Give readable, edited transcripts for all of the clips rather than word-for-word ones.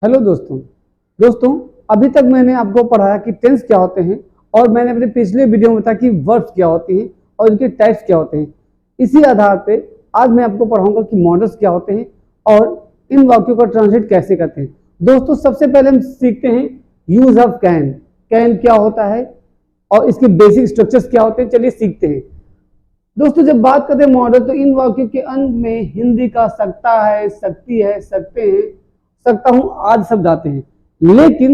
Hello दोस्तों। अभी तक मैंने आपको पढ़ाया कि टेंस क्या होते हैं और मैंने अपने पिछले वीडियो में बताया कि वर्ब्स क्या होते हैं और इनके टाइप्स क्या होते हैं। इसी आधार पे आज मैं आपको पढ़ाऊंगा कि मॉडल्स क्या होते हैं और इन वाक्यों का ट्रांसलेट कैसे करते हैं। दोस्तों, सबसे पहले हम सीखते हैं यूज ऑफ कैन। कैन क्या होता है और इसके बेसिक स्ट्रक्चर्स क्या होते हैं, चलिए सीखते हैं। दोस्तों, जब बात करते हैं मॉडल तो इन वाक्यों के अंत में हिंदी का सकता है, सकती है, सकते हैं, सकता हूं आदि शब्द आते हैं। लेकिन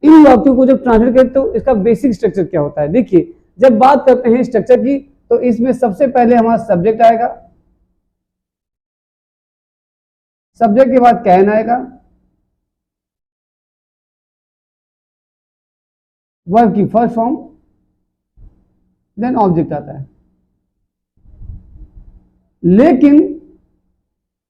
इन वाक्यों को जब ट्रांसलेट करते तो इसका बेसिक स्ट्रक्चर क्या होता है, देखिए। जब बात करते हैं स्ट्रक्चर की तो इसमें सबसे पहले हमारा सब्जेक्ट आएगा, सब्जेक्ट के बाद कैन आएगा, वर्ब की फर्स्ट फॉर्म, देन ऑब्जेक्ट आता है। लेकिन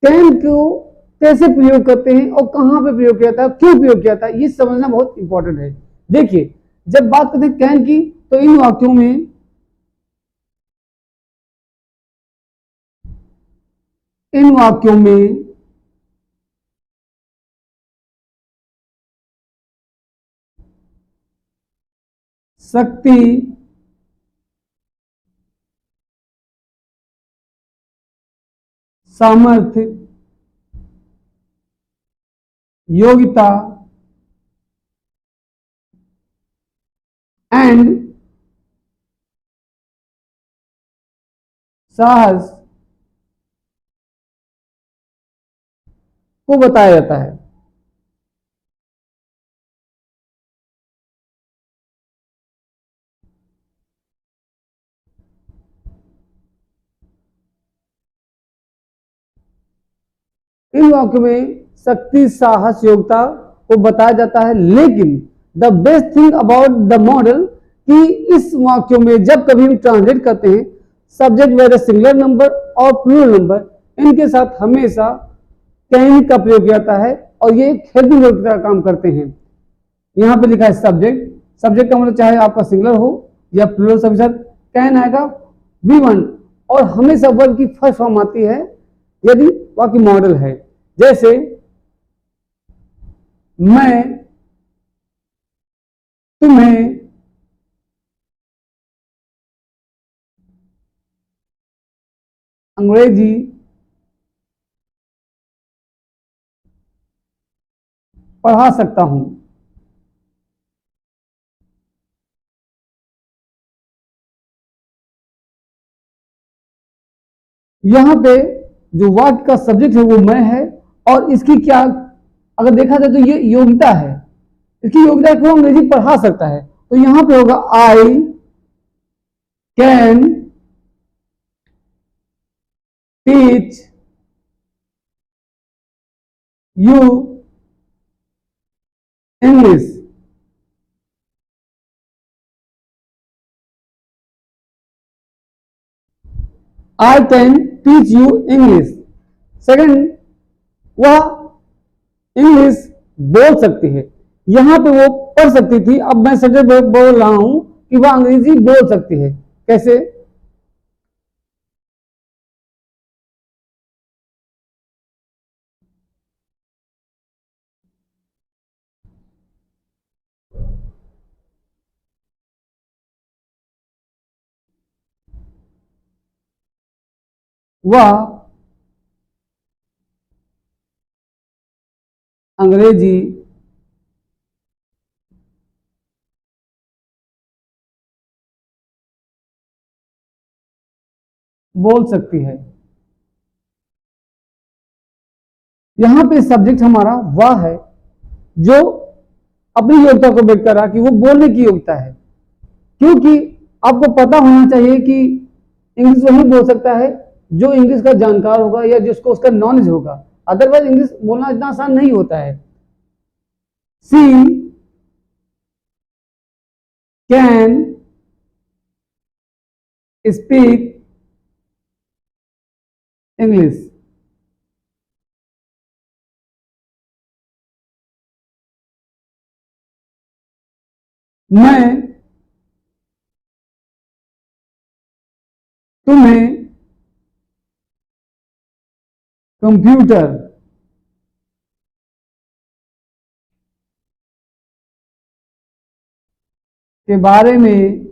कैन को कैसे प्रयोग करते हैं और कहां पे प्रयोग किया जाता है, क्यों प्रयोग किया जाता है, ये समझना बहुत इंपॉर्टेंट है। देखिए, जब बात करते हैं कैन की तो इन वाक्यों में शक्ति, सामर्थ्य, योग्यता एंड साहस को बताया जाता है। इन वाक्यों में शक्ति, साहस, योग्यता को बताया जाता है। लेकिन the best thing about the model कि इस वाक्यों में जब कभी हम ट्रांसलेट करते हैं सब्जेक्ट वेदर सिंगुलर नंबर और प्लूरल नंबर, इनके साथ हमेशा कैन का प्रयोग किया जाता है और ये एक हेल्पिंग वर्ब की तरह काम करते हैं। यहाँ पे लिखा है सब्जेक्ट, सब्जेक्ट का मतलब चाहे आपका सिंगुलर हो या प्लूरल सभी साथ कैन आएगा V1 और हमेशा वर्ब की फर्स्ट फॉर्म आती है यदि वाक्य मॉडल है। जैसे मैं तुम्हें अंग्रेजी पढ़ा सकता हूं। यहां पे जो वाक्य का सब्जेक्ट है वो मैं है और इसकी क्या अगर देखा जाए तो ये योग्यता है। इसकी योग्यता है कि वो अंग्रेजी पढ़ा सकता है, तो यहां पे होगा I can teach you English. I can teach you English. Second, वह इंग्लिश बोल सकती है। यहां पे वो पढ़ सकती थी, अब मैं सब्जेक्ट बोल रहा हूं कि वह अंग्रेजी बोल सकती है। कैसे? वह अंग्रेजी बोल सकती है। यहां पे सब्जेक्ट हमारा वह है जो अपनी योग्यता को व्यक्त कर रहा कि वो बोलने की योग्यता है, क्योंकि आपको पता होना चाहिए कि इंग्लिश वही बोल सकता है जो इंग्लिश का जानकार होगा या जिसको उसका नॉलेज होगा। अदरवाइज इंग्लिश बोलना इतना आसान नहीं होता है। सी कैन स्पीक इंग्लिश। मैं तुम्हें कंप्यूटर के बारे में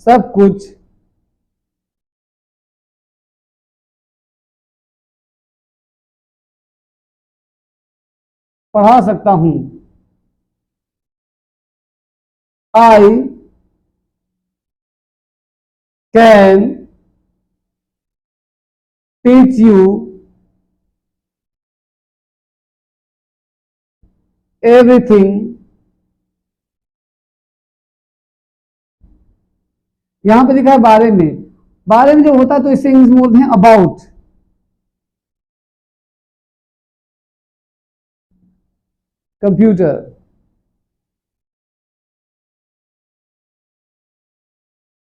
सब कुछ पढ़ा सकता हूं। I can teach you everything. यहां पे लिखा है बारे में। बारे में जो होता है तो इसे इंग्लिश में बोलते हैं about. Computer.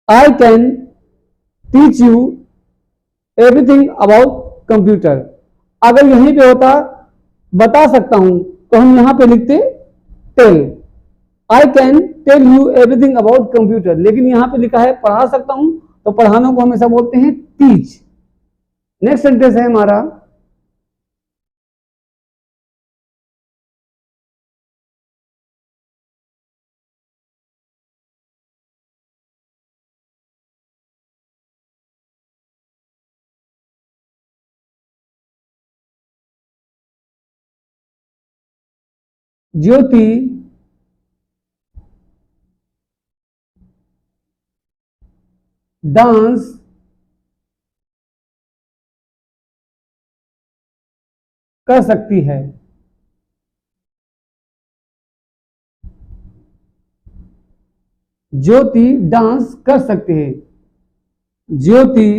I can teach you everything about computer. अगर यहीं पे होता बता सकता हूं तो हम यहां पे लिखते tell. I can tell you everything about computer, लेकिन यहां पे लिखा है पढ़ा सकता हूं, तो पढ़ाने को हमेशा बोलते हैं टीच। नेक्स्ट सेंटेंस है हमारा, ज्योति डांस कर सकती है। ज्योति डांस कर सकती है। ज्योति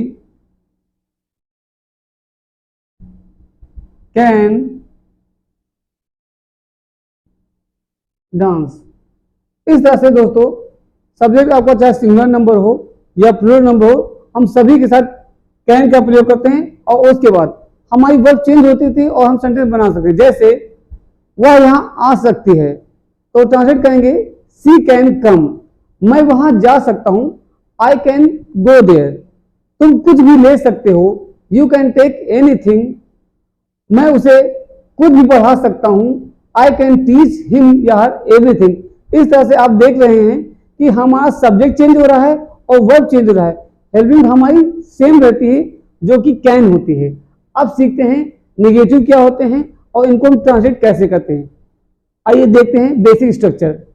कैन डांस। इस तरह से दोस्तों सब्जेक्ट आपका चाहे सिंगुलर नंबर हो या प्लूरल नंबर हो, हम सभी के साथ कैन का प्रयोग करते हैं और उसके बाद हमारी वर्ब चेंज होती थी और हम सेंटेंस बना सकते हैं। जैसे वह यहां आ सकती है तो ट्रांसलेट करेंगे सी कैन कम। मैं वहां जा सकता हूं, आई कैन गो देयर। तुम कुछ भी ले सकते हो, यू कैन टेक एनीथिंग। मैं उसे कुछ भी पढ़ा सकता हूं, आई कैन टीच हिम या एवरीथिंग। इस तरह से आप देख रहे हैं कि हमारा सब्जेक्ट चेंज हो रहा है और वर्ब चेंज हो रहा है। हेल्पिंग हमारी सेम रहती है जो कि कैन होती है। अब सीखते हैं निगेटिव क्या होते हैं और इनको हम ट्रांसलेट कैसे करते हैं। आइए देखते हैं बेसिक स्ट्रक्चर।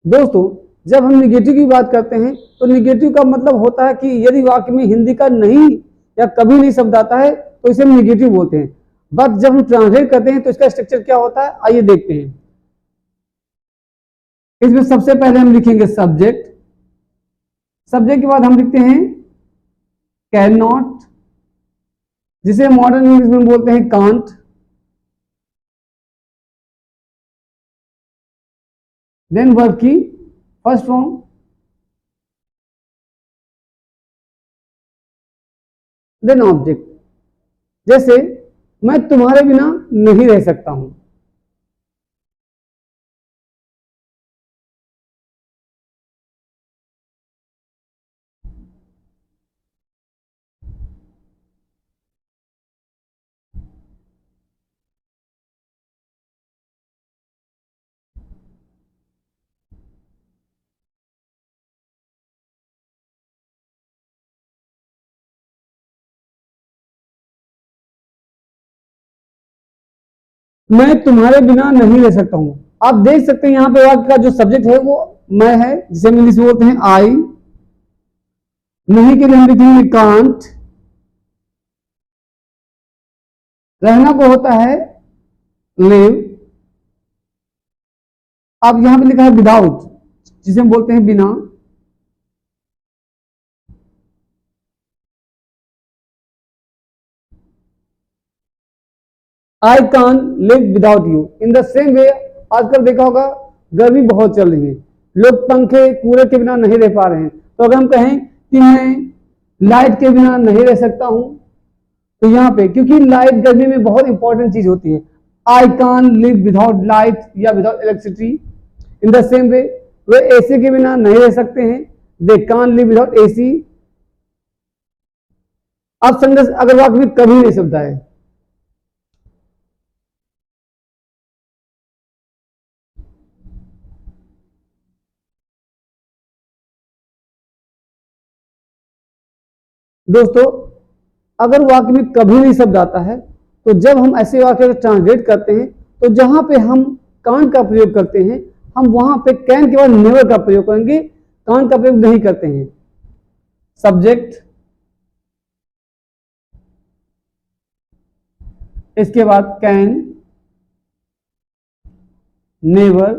दोस्तों जब हम निगेटिव की बात करते हैं तो निगेटिव का मतलब होता है कि यदि वाक्य में हिंदी का नहीं या कभी नहीं शब्द आता है तो इसे हम निगेटिव बोलते हैं। बट जब हम ट्रांसलेट करते हैं तो इसका स्ट्रक्चर क्या होता है, आइए देखते हैं। इसमें सबसे पहले हम लिखेंगे सब्जेक्ट। सब्जेक्ट के बाद हम लिखते हैं कैन नॉट, जिसे मॉडर्न इंग्लिश में बोलते हैं कांट। देन वर्ब की फर्स्ट फॉर्म, देन ऑब्जेक्ट। जैसे मैं तुम्हारे बिना नहीं रह सकता हूं। मैं तुम्हारे बिना नहीं रह सकता हूं। आप देख सकते हैं यहां पे वाक्य का जो सब्जेक्ट है वो मैं है, जिसे हम इंग्लिश में बोलते हैं आई। नहीं के लिए हम लिखेंगे कांट। रहना को होता है लिव। अब यहां पे लिखा है विदाउट, जिसे हम बोलते हैं बिना। I can't live without you. In the same way आजकल देखा होगा गर्मी बहुत चल रही है, लोग पंखे कूलर के बिना नहीं रह पा रहे हैं। तो अगर हम कहें कि मैं लाइट के बिना नहीं रह सकता हूं, तो यहां पे क्योंकि लाइट गर्मी में बहुत इंपॉर्टेंट चीज होती है, आई कान लिव विदाउट लाइट या without electricity. In the same way way AC के बिना नहीं रह सकते हैं, they can't live without AC. अब सेंटेंस अगर वाक्य में कभी नहीं शब्द आए, दोस्तों अगर वाक्य में कभी नहीं शब्द आता है तो जब हम ऐसे वाक्य को ट्रांसलेट करते हैं तो जहां पे हम कान का प्रयोग करते हैं हम वहां पे कैन के बाद नेवर का प्रयोग करेंगे, कान का प्रयोग नहीं करते हैं। सब्जेक्ट, इसके बाद कैन, नेवर,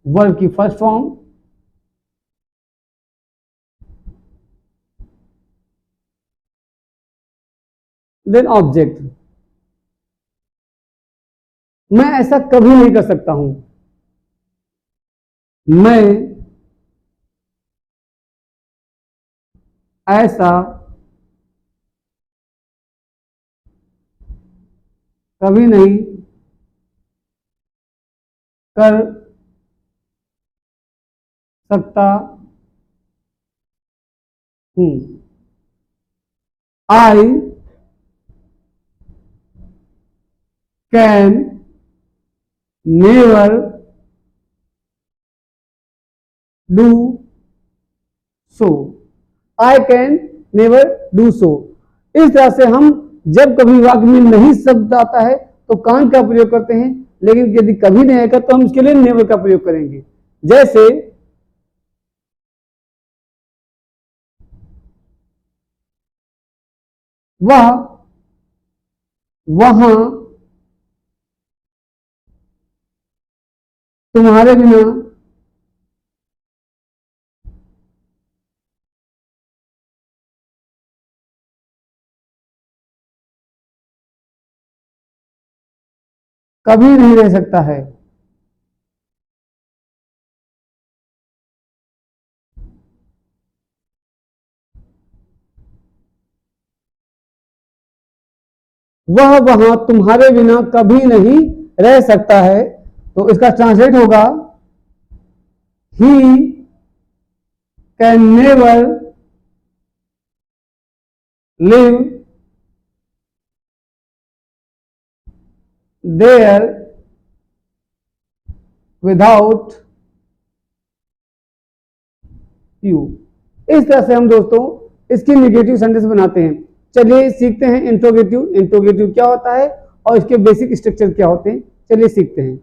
वर्ब की फर्स्ट फॉर्म, देन ऑब्जेक्ट। मैं ऐसा कभी नहीं कर सकता हूं, मैं ऐसा कभी नहीं कर सकता हूं। I can never do so, I can never do so. इस तरह से हम जब कभी वाक्य में नहीं शब्द आता है तो कान का प्रयोग करते हैं, लेकिन यदि कभी नहीं आएगा तो हम इसके लिए नेवर का प्रयोग करेंगे। जैसे वह वहां तुम्हारे बिना कभी नहीं रह सकता है। वह वहां तुम्हारे बिना कभी नहीं रह सकता है, तो इसका ट्रांसलेट होगा he can never live there without you. इस तरह से हम दोस्तों इसकी निगेटिव सेंटेंस बनाते हैं। चलिए सीखते हैं इंट्रोगेटिव। इंट्रोगेटिव क्या होता है और इसके बेसिक स्ट्रक्चर क्या होते हैं, चलिए सीखते हैं।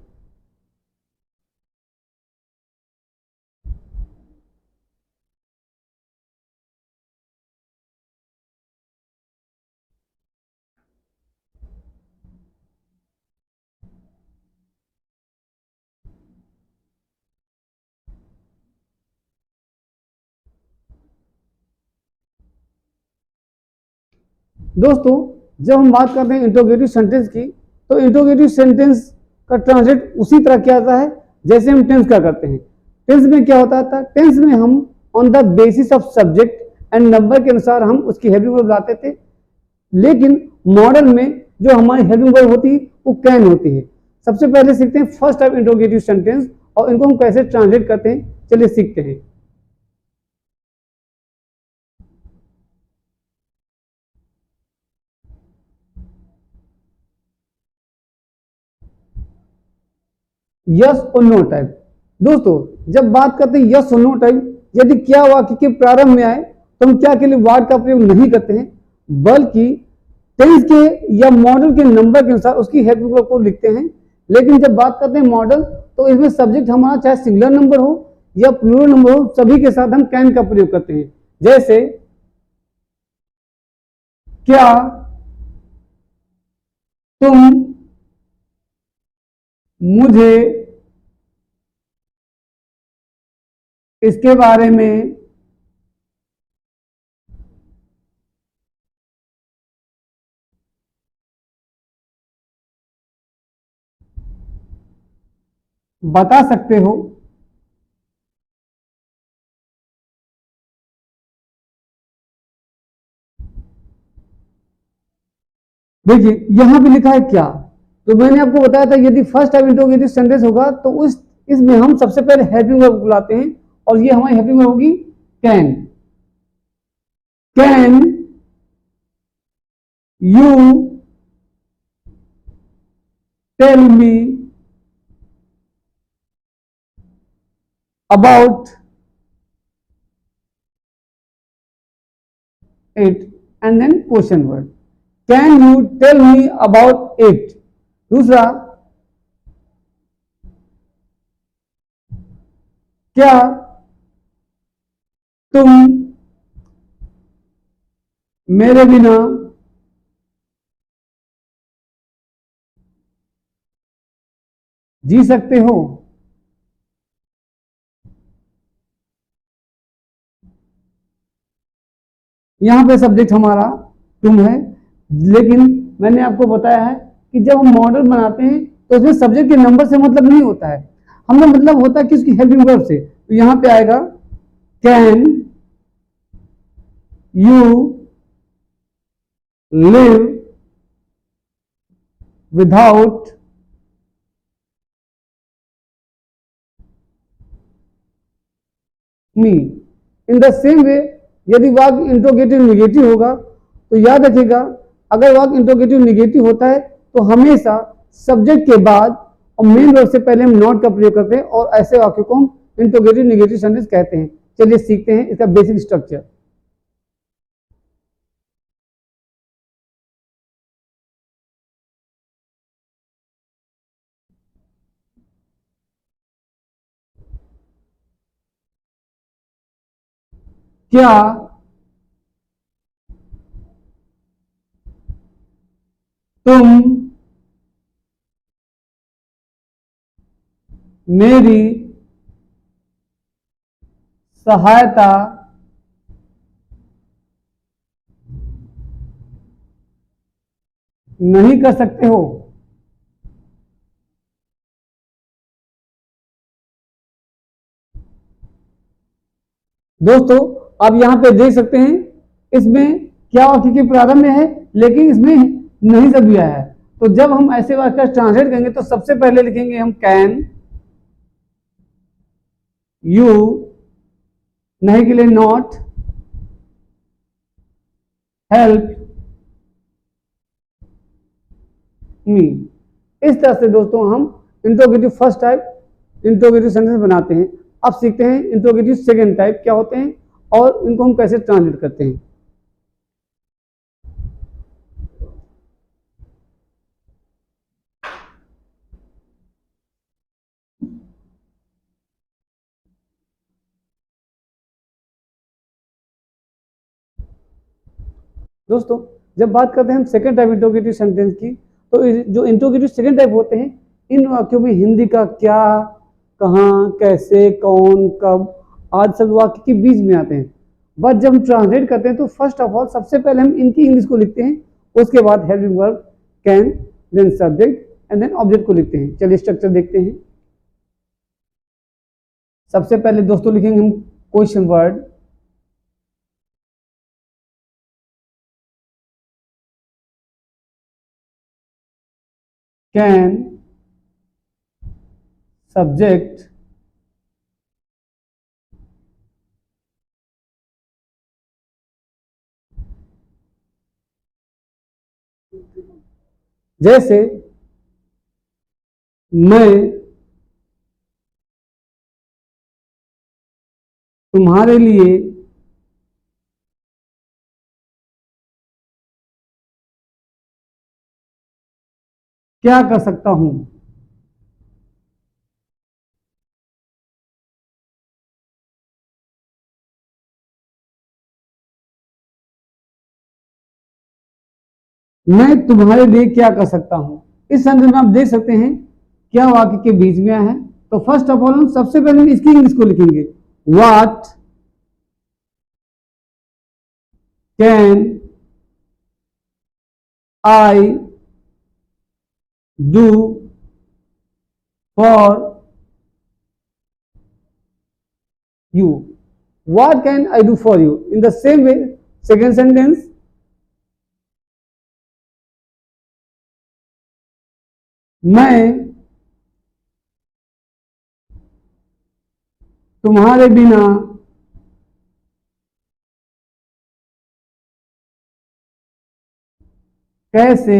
दोस्तों जब हम बात करते हैं इंट्रोगेटिव सेंटेंस की, तो इंट्रोगेटिव सेंटेंस का ट्रांसलेट उसी तरह किया जाता है जैसे हम टेंस का करते हैं। टेंस में क्या होता था, टेंस में हम on the basis of subject and number के अनुसार हम उसकी हेल्पिंग वर्ब लाते थे, लेकिन मॉडल में जो हमारी हेल्पिंग वर्ब होती है वो कैन होती है। सबसे पहले सीखते हैं फर्स्ट टाइप इंट्रोगेटिव सेंटेंस और इनको हम कैसे ट्रांसलेट करते हैं, चलिए सीखते हैं। यस और नो टाइप। दोस्तों जब बात करते हैं यस और नो टाइप, यदि क्या वाक्य के प्रारंभ में आए तो हम क्या के लिए वार्ड का प्रयोग नहीं करते हैं, बल्कि टेंस के या मॉडल के नंबर के अनुसार उसकी हेल्पिंग वर्ब को लिखते हैं। लेकिन जब बात करते हैं मॉडल, तो इसमें सब्जेक्ट हमारा चाहे सिंगुलर नंबर हो या प्लूरल नंबर हो, सभी के साथ हम कैन का प्रयोग करते हैं। जैसे क्या तुम मुझे इसके बारे में बता सकते हो। देखिए यहां पे लिखा है क्या, तो मैंने आपको बताया था यदि फर्स्ट टाइप इंट्रोगेटिव सेंटेंस होगा तो उस इसमें हम सबसे पहले हेल्पिंग वर्ब बुलाते हैं और ये हमारी हेल्पिंग वर्ब होगी can. Can you tell me about it and then question word. Can you tell me about it. दूसरा, क्या तुम मेरे बिना जी सकते हो। यहां पे सब्जेक्ट हमारा तुम है, लेकिन मैंने आपको बताया है कि जब हम मॉडल बनाते हैं तो उसमें सब्जेक्ट के नंबर से मतलब नहीं होता है, हमें मतलब होता है कि उसकी हेल्पिंग वर्ब से। तो यहां पे आएगा can you live without me. In the same वे यदि वाक्य इंट्रोगेटिव निगेटिव होगा तो याद रखिएगा, अगर वाक्य इंट्रोगेटिव निगेटिव होता है तो हमेशा सब्जेक्ट के बाद और मेन वर्ब से पहले हम नॉट का प्रयोग करते हैं और ऐसे वाक्यों को हम इंट्रोगेटिव निगेटिव सेंटेंस कहते हैं। चलिए सीखते हैं इसका बेसिक स्ट्रक्चर। क्या तुम मेरी सहायता नहीं कर सकते हो। दोस्तों आप यहां पे देख सकते हैं, इसमें क्या वाक्य के प्रारंभ में है लेकिन इसमें नहीं सब दिया है। तो जब हम ऐसे वाक्य ट्रांसलेट करेंगे तो सबसे पहले लिखेंगे हम कैन यू, नहीं के लिए नॉट, हेल्प मी। इस तरह से दोस्तों हम interrogative first type interrogative sentence बनाते हैं। अब सीखते हैं इंट्रोगेटिव सेकंड टाइप क्या होते हैं और इनको हम कैसे ट्रांसलेट करते हैं। दोस्तों जब बात करते हैं हम सेकंड टाइप इंट्रोगेटिव सेंटेंस की, तो जो इंट्रोगेटिव सेकंड टाइप होते हैं इन वाक्यों में हिंदी का क्या, कहाँ, कैसे, कौन, कब आदि सब वाक्य के बीच में आते हैं। बट जब हम ट्रांसलेट करते हैं तो फर्स्ट ऑफ ऑल सबसे पहले हम इनकी इंग्लिश को लिखते हैं, उसके बाद helping verb can, then subject and then object को लिखते हैं। चलिए स्ट्रक्चर देखते हैं। सबसे पहले दोस्तों लिखेंगे हम क्वेश्चन वर्ड, कैन, सब्जेक्ट, जैसे मैं तुम्हारे लिए क्या कर सकता हूं। मैं तुम्हारे लिए क्या कर सकता हूं। इस सेंटेंस में आप देख सकते हैं क्या वाक्य के बीच में है। तो फर्स्ट ऑफ ऑल हम सबसे पहले इसकी इंग्लिश को लिखेंगे, what can I do for you। What can I do for you? In the same way, second sentence, मैं तुम्हारे बिना कैसे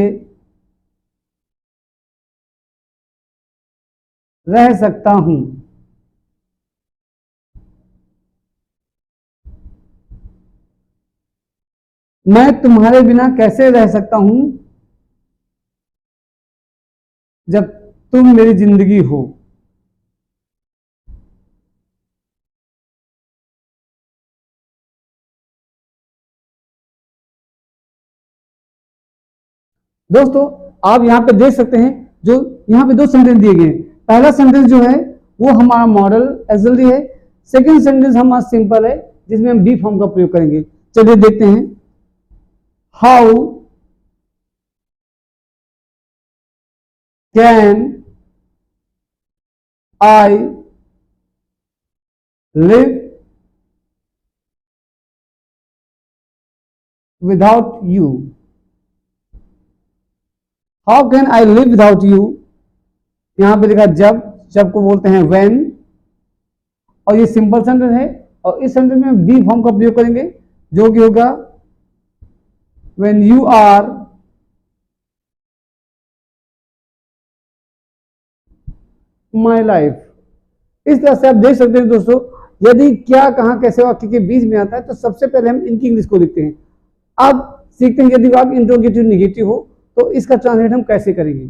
रह सकता हूं। मैं तुम्हारे बिना कैसे रह सकता हूं जब तुम मेरी जिंदगी हो। दोस्तों आप यहां पे देख सकते हैं, जो यहां पे दो सेंटेंस दिए गए हैं। पहला सेंटेंस जो है वो हमारा मॉडल एक्सली है। सेकंड सेंटेंस हमारा सिंपल है, जिसमें हम बी फॉर्म का प्रयोग करेंगे। चलिए देखते हैं। How can I live without you. How can I live without you, यहां पे लिखा जब को बोलते हैं व्हेन, और ये सिंपल सेंटेंस है। और इस सेंटेंस में बी फॉर्म का प्रयोग करेंगे, जो कि होगा when you are my life. इस तरह से आप देख सकते हैं दोस्तों, यदि क्या कहां कैसे वाक्य के बीच में आता है तो सबसे पहले हम इनकी इंग्लिश को लिखते हैं। अब सीखते हैं यदि वाक्य इंट्रोगेटिव निगेटिव हो तो इसका ट्रांसलेट हम कैसे करेंगे।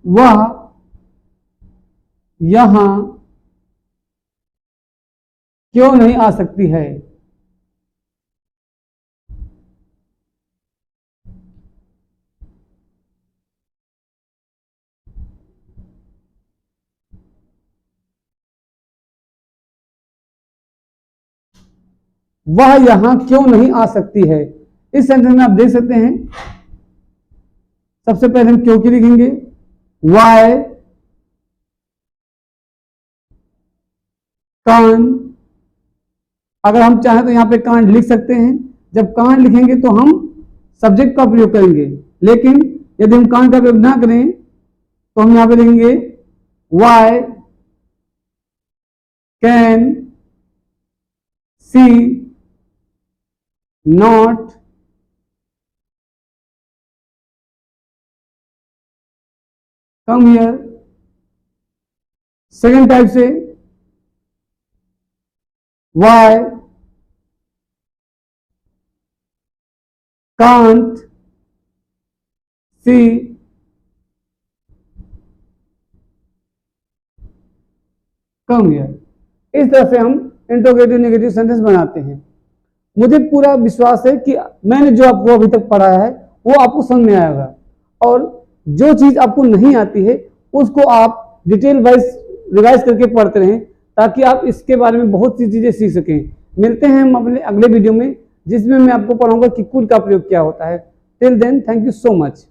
वह यहां क्यों नहीं आ सकती है। वह यहां क्यों नहीं आ सकती है। इस सेंटेंस में आप देख सकते हैं, सबसे पहले हम क्यों की लिखेंगे। वाई कान, अगर हम चाहें तो यहां पे कांट लिख सकते हैं। जब कांट लिखेंगे तो हम सब्जेक्ट का प्रयोग करेंगे, लेकिन यदि हम कांट का प्रयोग ना करें तो हम यहां पे लिखेंगे why can she not come here. Second type से why can't she come here. इस तरह से हम इंट्रोगेटिव नेगेटिव सेंटेंस बनाते हैं। मुझे पूरा विश्वास है कि मैंने जो आपको अभी तक पढ़ाया है वो आपको समझ में आएगा, और जो चीज आपको नहीं आती है उसको आप डिटेल वाइज रिवाइज करके पढ़ते रहें, ताकि आप इसके बारे में बहुत सी चीजें सीख सकें। मिलते हैं हम अपने अगले वीडियो में, जिसमें मैं आपको पढ़ाऊंगा कि कुड का प्रयोग क्या होता है। Till then, thank you so much.